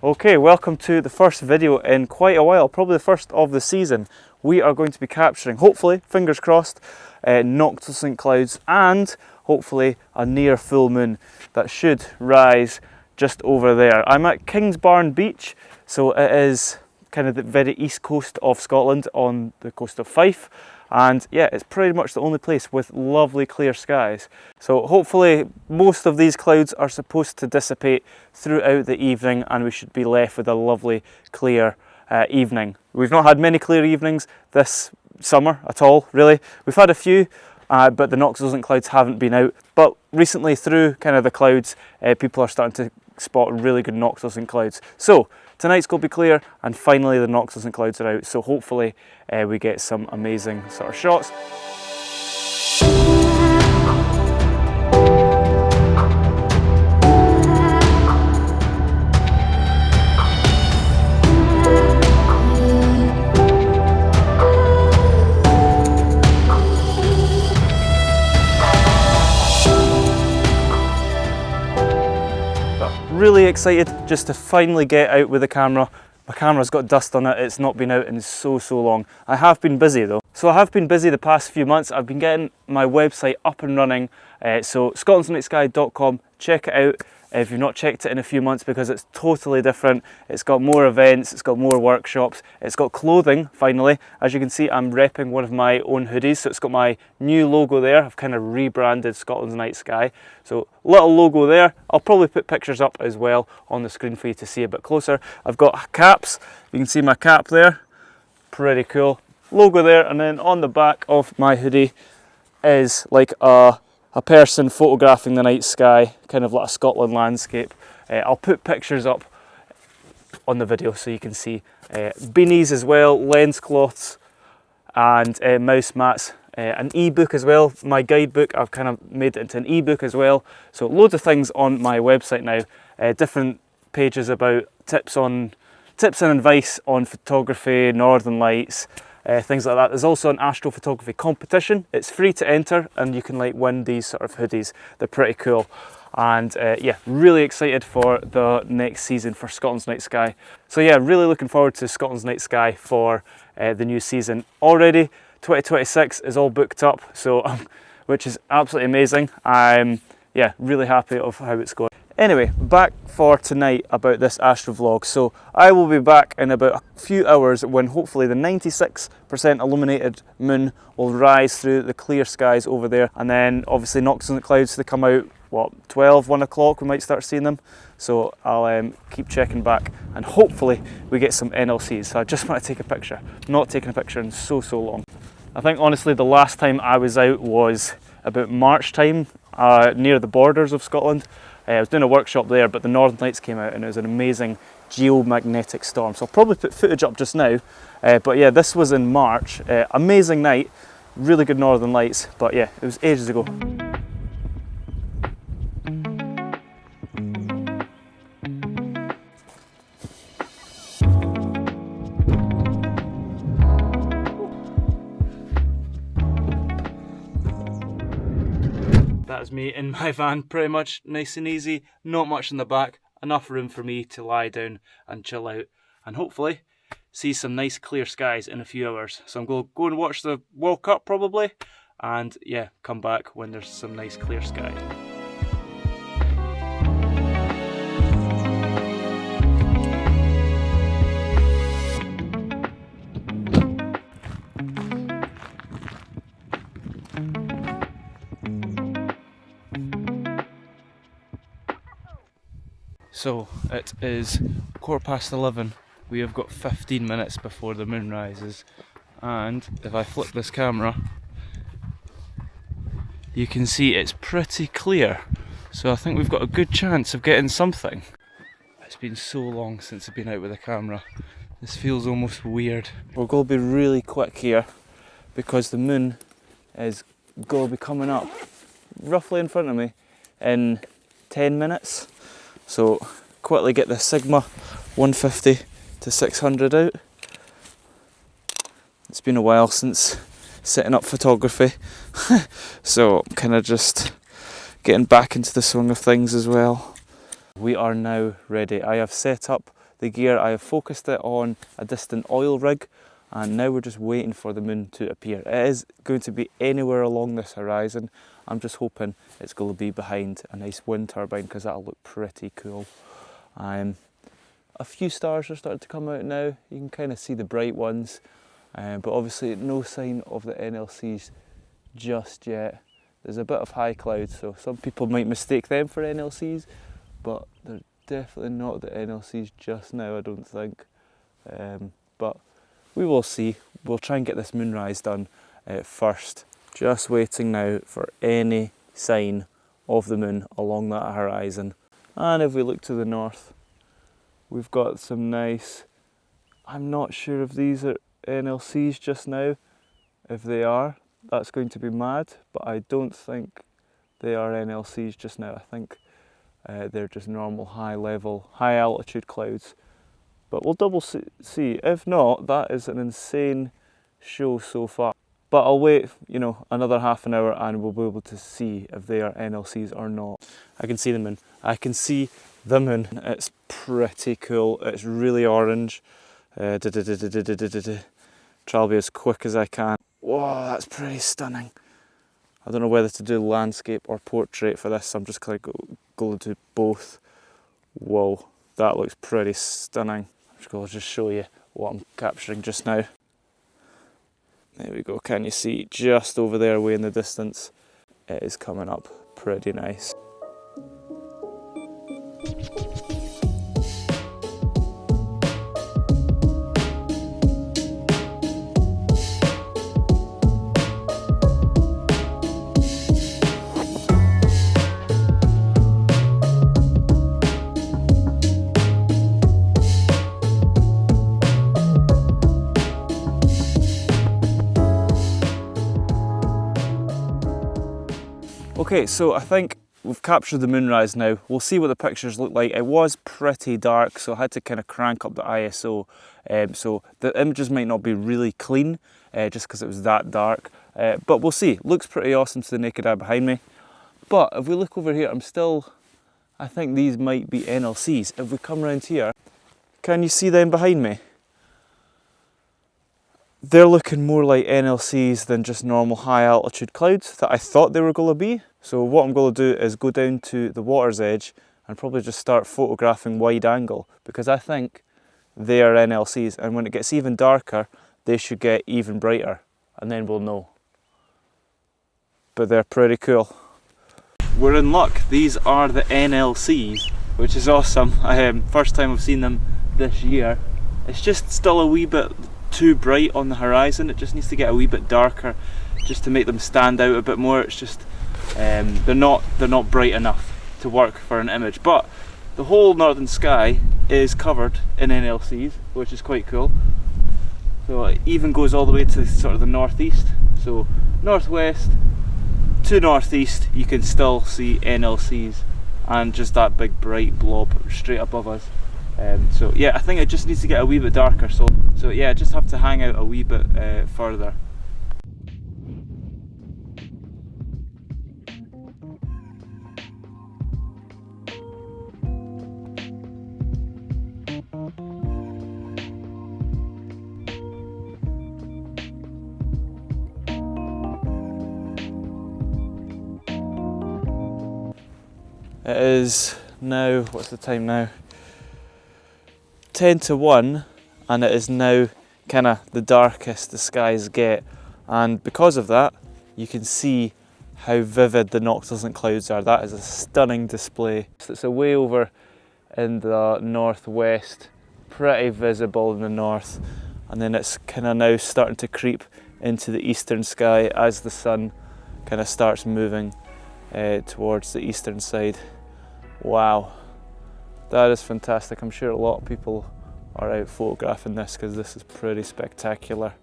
Okay, welcome to the first video in quite a while, probably the first of the season. We are going to be capturing, hopefully, fingers crossed, Noctilucent clouds and hopefully a near full moon that should rise just over there. I'm at Kingsbarn Beach, so it is kind of the very east coast of Scotland on the coast of Fife. And yeah, it's pretty much the only place with lovely clear skies. So hopefully most of these clouds are supposed to dissipate throughout the evening and we should be left with a lovely clear evening. We've not had many clear evenings this summer at all, really. We've had a few, but the Noctilucent clouds haven't been out. But recently through kind of the clouds, people are starting to spot really good Noctilucent clouds. So tonight's going to be clear and finally the Noctilucent clouds are out, so hopefully we get some amazing sort of shots. Really excited just to finally get out with the camera. My camera's got dust on it, it's not been out in so long. I have been busy though. So I have been busy the past few months. I've been getting my website up and running. So scotlandsnightsky.com, check it out if you've not checked it in a few months because it's totally different. It's got more events, it's got more workshops, it's got clothing finally. As you can see, I'm repping one of my own hoodies, so it's got my new logo there. I've kind of rebranded Scotland's Night Sky. So little logo there. I'll probably put pictures up as well on the screen for you to see a bit closer. I've got caps, you can see my cap there, pretty cool. Logo there, and then on the back of my hoodie is like a person photographing the night sky, kind of like a Scotland landscape. I'll put pictures up on the video so you can see. Beanies as well, lens cloths and mouse mats. An ebook as well, my guidebook, I've kind of made it into an ebook as well. So loads of things on my website now. Different pages about tips and advice on photography, northern lights, things like that. There's also an astrophotography competition. It's free to enter and you can like win these sort of hoodies. They're pretty cool. And yeah, really excited for the next season for Scotland's Night Sky. So yeah, really looking forward to Scotland's Night Sky for the new season. Already 2026 is all booked up, so which is absolutely amazing. I'm yeah, really happy of how it's going. Anyway, back for tonight about this astro vlog. So I will be back in about a few hours when hopefully the 96% illuminated moon will rise through the clear skies over there, and then obviously Noctilucent clouds, they come out what, 12, 1 o'clock, we might start seeing them. So I'll keep checking back and hopefully we get some NLCs. So I just want to take a picture. Not taken a picture in so long. I think honestly the last time I was out was about March time, near the borders of Scotland. I was doing a workshop there, but the Northern Lights came out and it was an amazing geomagnetic storm. So I'll probably put footage up just now. But yeah, this was in March. Amazing night, really good Northern Lights, but yeah, it was ages ago. That's me in my van, pretty much nice and easy, not much in the back, enough room for me to lie down and chill out and hopefully see some nice clear skies in a few hours. So I'm going to go and watch the World Cup probably, and yeah, come back when there's some nice clear skies. So it is 11:15. We have got 15 minutes before the moon rises, and if I flip this camera you can see it's pretty clear, so I think we've got a good chance of getting something. It's been so long since I've been out with a camera, this feels almost weird. We're going to be really quick here because the moon is going to be coming up roughly in front of me in 10 minutes. So quickly get the Sigma 150 to 600 out. It's been a while since setting up photography, so I'm kind of just getting back into the swing of things as well. We are now ready. I have set up the gear. I have focused it on a distant oil rig, and now we're just waiting for the moon to appear. It is going to be anywhere along this horizon. I'm just hoping it's going to be behind a nice wind turbine, because that'll look pretty cool. A few stars are starting to come out now. You can kind of see the bright ones, but obviously no sign of the NLCs just yet. There's a bit of high clouds, so some people might mistake them for NLCs, but they're definitely not the NLCs just now, I don't think. But we will see. We'll try and get this Moonrise done first. Just waiting now for any sign of the moon along that horizon. And if we look to the north, we've got some nice, I'm not sure if these are NLCs just now. If they are, that's going to be mad, but I don't think they are NLCs just now. I think they're just normal high level, high altitude clouds. But we'll double see. If not, that is an insane show so far. But I'll wait, you know, another half an hour and we'll be able to see if they are NLCs or not. I can see the moon. I can see the moon. It's pretty cool. It's really orange. Try to be as quick as I can. Whoa, that's pretty stunning. I don't know whether to do landscape or portrait for this. I'm just going to do both. Whoa, that looks pretty stunning. I'm just going to show you what I'm capturing just now. There we go. Can you see just over there way in the distance? It is coming up pretty nice. Okay, so I think we've captured the Moonrise now. We'll see what the pictures look like. It was pretty dark, so I had to kind of crank up the ISO. So the images might not be really clean, just because it was that dark. But we'll see. Looks pretty awesome to the naked eye behind me. But if we look over here, I think these might be NLCs. If we come around here, can you see them behind me? They're looking more like NLCs than just normal high altitude clouds that I thought they were going to be. So what I'm going to do is go down to the water's edge and probably just start photographing wide angle, because I think they are NLCs, and when it gets even darker they should get even brighter, and then we'll know. But they're pretty cool. We're in luck. These are the NLCs, which is awesome. First time I've seen them this year. It's just still a wee bit too bright on the horizon. It just needs to get a wee bit darker just to make them stand out a bit more. It's just they're not bright enough to work for an image, but the whole northern sky is covered in NLCs, which is quite cool. So it even goes all the way to sort of the northeast, so northwest to northeast you can still see NLCs, and just that big bright blob straight above us. So yeah, I think it just needs to get a wee bit darker, so yeah, just have to hang out a wee bit further. It is now, what's the time now? 10 to 1, and it is now kind of the darkest the skies get, and because of that you can see how vivid the Noctilucent clouds are. That is a stunning display. So it's away over in the northwest, pretty visible in the north, and then it's kind of now starting to creep into the eastern sky as the sun kind of starts moving towards the eastern side. Wow, that is fantastic. I'm sure a lot of people are out photographing this because this is pretty spectacular.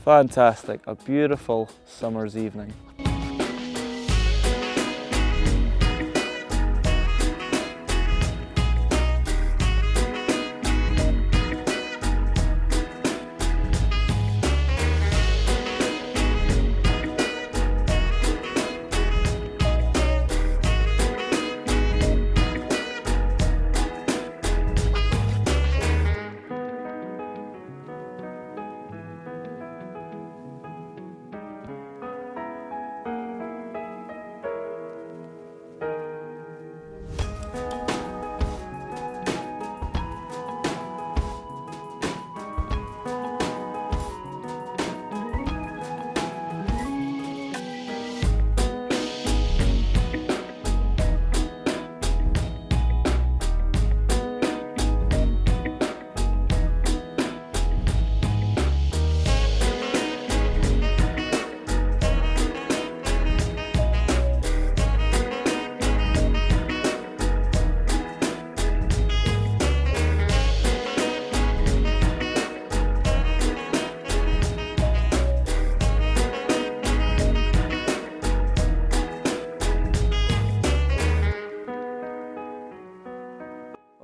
Fantastic, a beautiful summer's evening.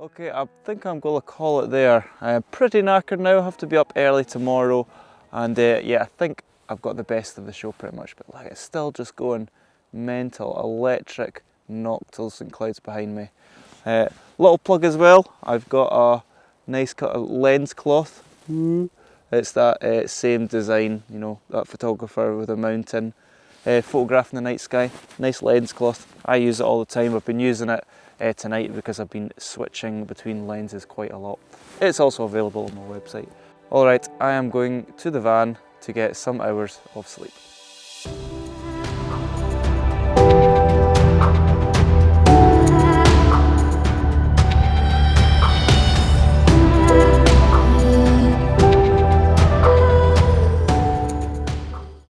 Okay, I think I'm going to call it there. I'm pretty knackered now, I have to be up early tomorrow, and yeah, I think I've got the best of the show pretty much, but like, it's still just going mental, electric Noctilucent clouds behind me. Little plug as well, I've got a nice cut of lens cloth. It's that same design, you know, that photographer with a mountain photographing the night sky. Nice lens cloth, I use it all the time. I've been using it tonight because I've been switching between lenses quite a lot. It's also available on my website. Alright, I am going to the van to get some hours of sleep.